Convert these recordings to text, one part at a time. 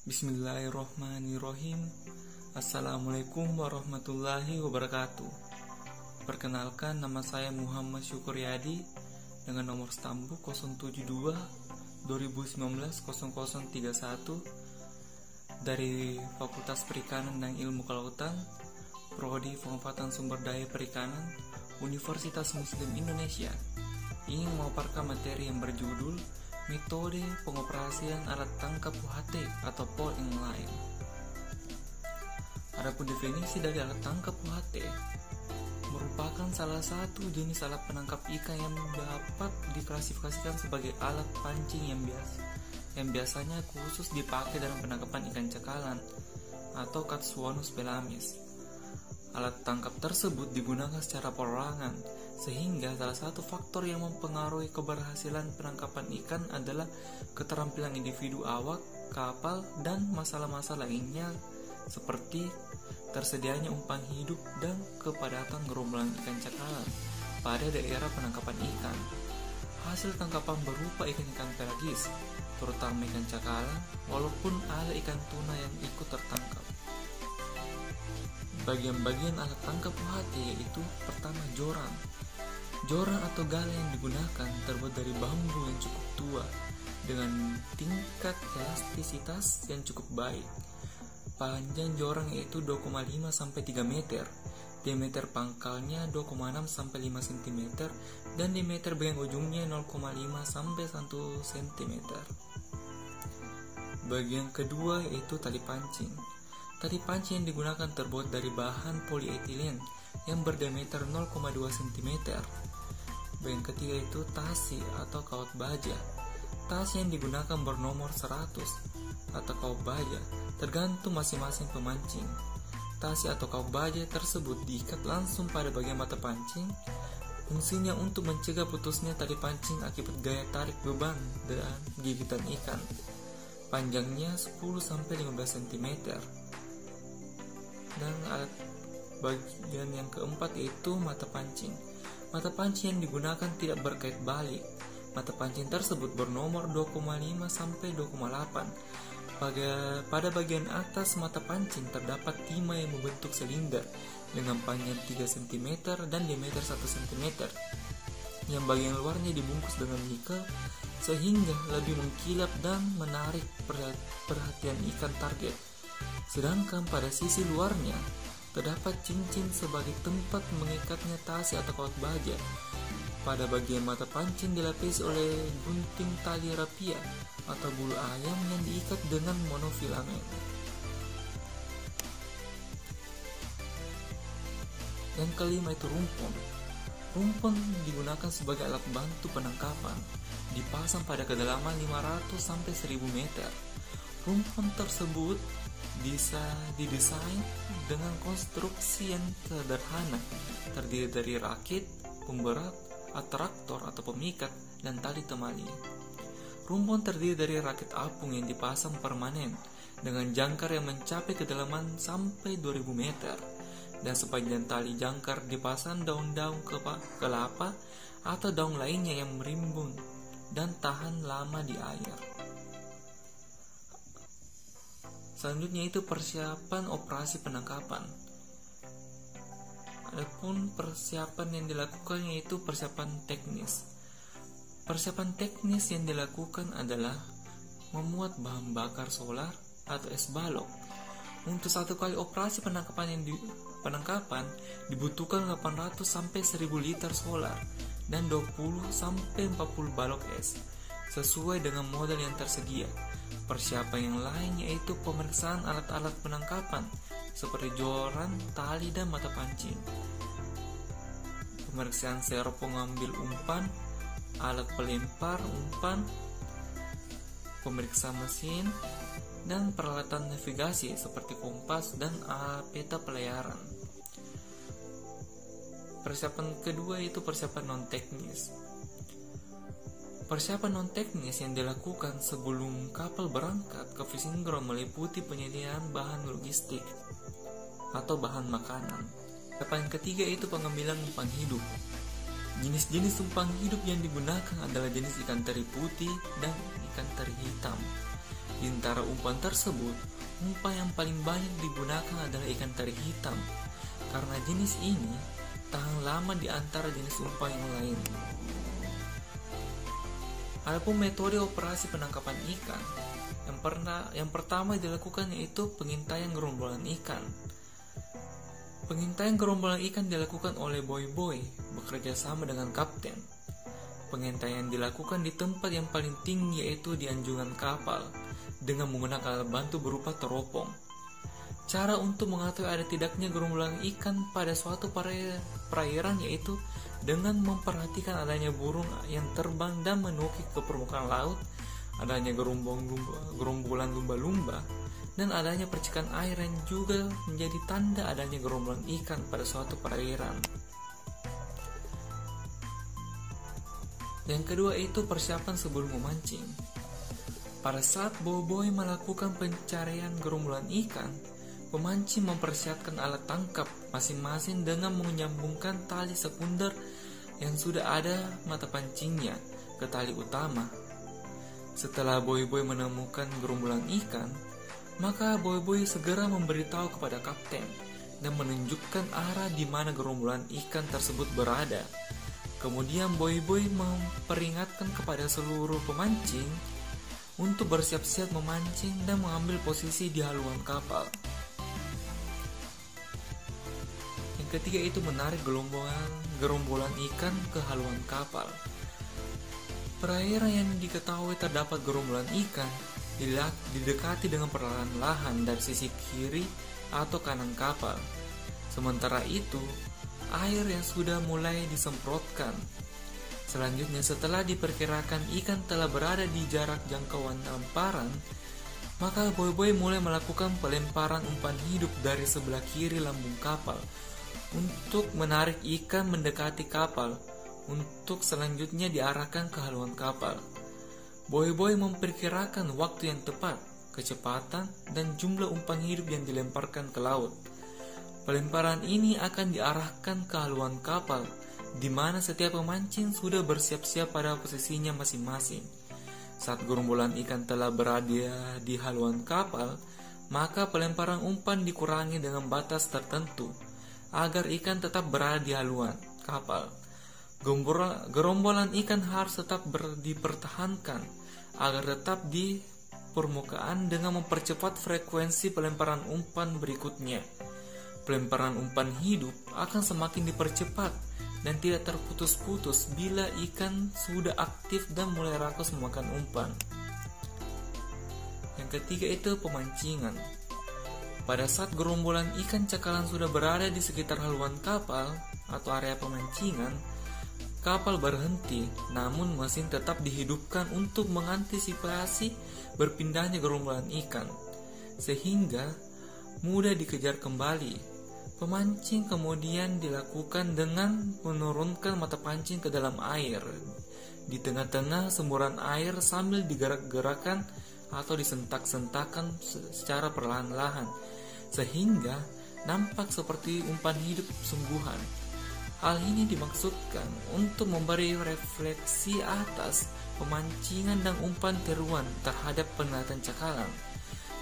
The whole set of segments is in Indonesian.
Bismillahirrohmanirrohim. Assalamualaikum warahmatullahi wabarakatuh. Perkenalkan, nama saya Muhammad Syukuryadi dengan nomor stambuk 072 2019 0031 dari Fakultas Perikanan dan Ilmu Kelautan, Prodi Pengembangan Sumber Daya Perikanan, Universitas Muslim Indonesia. Ingin memaparkan materi yang berjudul Metode pengoperasian alat tangkap UHT atau pole inline. Adapun definisi dari alat tangkap UHT merupakan salah satu jenis alat penangkap ikan yang dapat diklasifikasikan sebagai alat pancing yang biasanya khusus dipakai dalam penangkapan ikan cakalang atau Katsuonus pelamis. Alat tangkap tersebut digunakan secara perorangan, sehingga salah satu faktor yang mempengaruhi keberhasilan penangkapan ikan adalah keterampilan individu awak, kapal, dan masalah-masalah lainnya seperti tersedianya umpan hidup dan kepadatan gerombolan ikan cakalang pada daerah penangkapan ikan. Hasil tangkapan berupa ikan-ikan pelagis, terutama ikan cakalang, walaupun ada ikan tuna yang ikut tertangkap. Bagian-bagian alat tangkap UHT yaitu pertama joran. Joran atau gala yang digunakan terbuat dari bambu yang cukup tua dengan tingkat elastisitas yang cukup baik. Panjang joran yaitu 2,5 sampai 3 meter, diameter pangkalnya 2,6 sampai 5 cm dan diameter bagian ujungnya 0,5 sampai 1 cm. Bagian kedua yaitu tali pancing. Tali pancing yang digunakan terbuat dari bahan polietilen yang berdiameter 0,2 cm. Bagian ketiga itu tasi atau kawat baja. Tasi yang digunakan bernomor 100 atau kawat baja, tergantung masing-masing pemancing. Tasi atau kawat baja tersebut diikat langsung pada bagian mata pancing. Fungsinya untuk mencegah putusnya tali pancing akibat gaya tarik beban dan gigitan ikan. Panjangnya 10-15 cm. Dan alat bagian yang keempat yaitu mata pancing. Mata pancing yang digunakan tidak berkait balik. Mata pancing tersebut bernomor 2,5 sampai 2,8. Pada bagian atas mata pancing terdapat timah yang membentuk silinder dengan panjang 3 cm dan diameter 1 cm. Yang bagian luarnya dibungkus dengan nikel sehingga lebih mengkilap dan menarik perhatian ikan target. Sedangkan pada sisi luarnya terdapat cincin sebagai tempat mengikatnya tasi atau kawat baja. Pada bagian mata pancing dilapisi oleh gunting tali rapia atau bulu ayam yang diikat dengan monofilamen. Yang kelima itu rumpun. Rumpun digunakan sebagai alat bantu penangkapan, dipasang pada kedalaman 500 sampai 1000 meter. Rumpun tersebut bisa didesain dengan konstruksi yang sederhana, terdiri dari rakit, pemberat, atraktor atau pemikat, dan tali temali. Rumpun terdiri dari rakit apung yang dipasang permanen dengan jangkar yang mencapai kedalaman sampai 2000 meter, dan sepanjang tali jangkar dipasang daun-daun kelapa atau daun lainnya yang merimbun dan tahan lama di air. Selanjutnya itu persiapan operasi penangkapan. Adapun persiapan yang dilakukan yaitu persiapan teknis. Persiapan teknis yang dilakukan adalah memuat bahan bakar solar atau es balok. Untuk satu kali operasi penangkapan dibutuhkan 800 sampai 1000 liter solar dan 20 sampai 40 balok es sesuai dengan modal yang tersedia. Persiapan yang lain yaitu pemeriksaan alat-alat penangkapan seperti joran, tali, dan mata pancing. Pemeriksaan servo pengambil umpan, alat pelempar umpan, pemeriksa mesin, dan peralatan navigasi seperti kompas dan peta pelayaran. Persiapan kedua yaitu persiapan non-teknis. Persiapan non-teknis yang dilakukan sebelum kapal berangkat ke fishing ground meliputi penyediaan bahan logistik atau bahan makanan. Persiapan ketiga itu pengambilan umpan hidup. Jenis-jenis umpan hidup yang digunakan adalah jenis ikan teri putih dan ikan teri hitam. Di antara umpan tersebut, umpan yang paling banyak digunakan adalah ikan teri hitam, karena jenis ini tahan lama di antara jenis umpan yang lain. Adapun metode operasi penangkapan ikan, yang pertama dilakukan yaitu pengintaian gerombolan ikan. Pengintaian gerombolan ikan dilakukan oleh boy-boy bekerja sama dengan kapten. Pengintaian dilakukan di tempat yang paling tinggi yaitu di anjungan kapal dengan menggunakan alat bantu berupa teropong. Cara untuk mengetahui ada tidaknya gerombolan ikan pada suatu perairan yaitu dengan memperhatikan adanya burung yang terbang dan menukik ke permukaan laut, adanya gerombolan lumba-lumba, dan adanya percikan air yang juga menjadi tanda adanya gerombolan ikan pada suatu perairan. Yang kedua itu persiapan sebelum memancing. Pada saat boy-boy melakukan pencarian gerombolan ikan, pemancing mempersiapkan alat tangkap masing-masing dengan menyambungkan tali sekunder yang sudah ada mata pancingnya ke tali utama. Setelah boy-boy menemukan gerombolan ikan, maka boy-boy segera memberitahu kepada kapten dan menunjukkan arah di mana gerombolan ikan tersebut berada. Kemudian boy-boy memperingatkan kepada seluruh pemancing untuk bersiap-siap memancing dan mengambil posisi di haluan kapal. Yang ketiga itu menarik gerombolan ikan ke haluan kapal. Perairan yang diketahui terdapat gerombolan ikan didekati dengan perlahan-lahan dari sisi kiri atau kanan kapal. Sementara itu, air yang sudah mulai disemprotkan. Selanjutnya, setelah diperkirakan ikan telah berada di jarak jangkauan lemparan, maka boy-boy mulai melakukan pelemparan umpan hidup dari sebelah kiri lambung kapal untuk menarik ikan mendekati kapal untuk selanjutnya diarahkan ke haluan kapal. Boy-boy memperkirakan waktu yang tepat, kecepatan, dan jumlah umpan hidup yang dilemparkan ke laut. Pelemparan ini akan diarahkan ke haluan kapal, di mana setiap pemancing sudah bersiap-siap pada posisinya masing-masing. Saat gerombolan ikan telah berada di haluan kapal, maka pelemparan umpan dikurangi dengan batas tertentu, agar ikan tetap berada di haluan kapal. Gerombolan ikan harus tetap dipertahankan agar tetap di permukaan dengan mempercepat frekuensi pelemparan umpan berikutnya. Pelemparan umpan hidup akan semakin dipercepat dan tidak terputus-putus bila ikan sudah aktif dan mulai rakus memakan umpan. Yang ketiga itu pemancingan. Pada saat gerombolan ikan cakalang sudah berada di sekitar haluan kapal atau area pemancingan, kapal berhenti, namun mesin tetap dihidupkan untuk mengantisipasi berpindahnya gerombolan ikan, sehingga mudah dikejar kembali. Pemancing kemudian dilakukan dengan menurunkan mata pancing ke dalam air di tengah-tengah semburan air sambil digerak-gerakan atau disentak-sentakan secara perlahan-lahan sehingga nampak seperti umpan hidup sungguhan. Hal ini dimaksudkan untuk memberi refleksi atas pemancingan dan umpan tiruan terhadap penglihatan cakalang.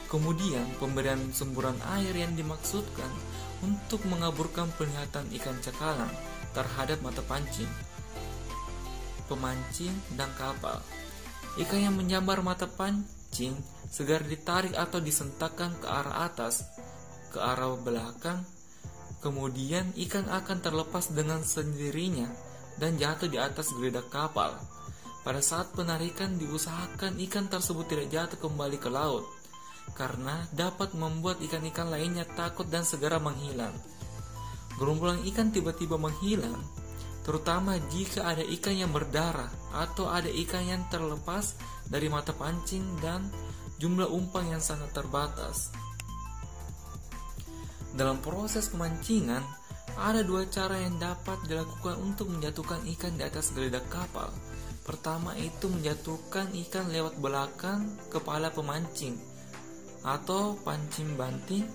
Kemudian pemberian semburan air yang dimaksudkan untuk mengaburkan penglihatan ikan cakalang terhadap mata pancing, pemancing, dan kapal. Ikan yang menyambar mata pancing segera ditarik atau disentakkan ke arah atas, ke arah belakang. Kemudian ikan akan terlepas dengan sendirinya dan jatuh di atas geledak kapal. Pada saat penarikan diusahakan ikan tersebut tidak jatuh kembali ke laut, karena dapat membuat ikan-ikan lainnya takut dan segera menghilang. Gerombolan ikan tiba-tiba menghilang, terutama jika ada ikan yang berdarah atau ada ikan yang terlepas dari mata pancing dan jumlah umpan yang sangat terbatas. Dalam proses pemancingan, ada dua cara yang dapat dilakukan untuk menjatuhkan ikan di atas geledak kapal. Pertama itu menjatuhkan ikan lewat belakang kepala pemancing atau pancing banting.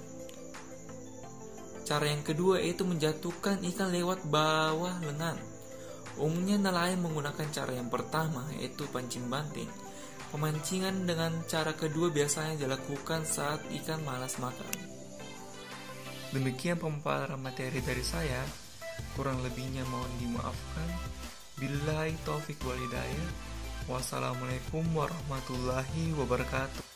Cara yang kedua yaitu menjatuhkan ikan lewat bawah lengan. Umumnya nelayan menggunakan cara yang pertama yaitu pancing banting. Pemancingan dengan cara kedua biasanya dilakukan saat ikan malas makan. Demikian pemaparan materi dari saya. Kurang lebihnya mohon dimaafkan. Billahi taufik wal hidayah. Wassalamualaikum warahmatullahi wabarakatuh.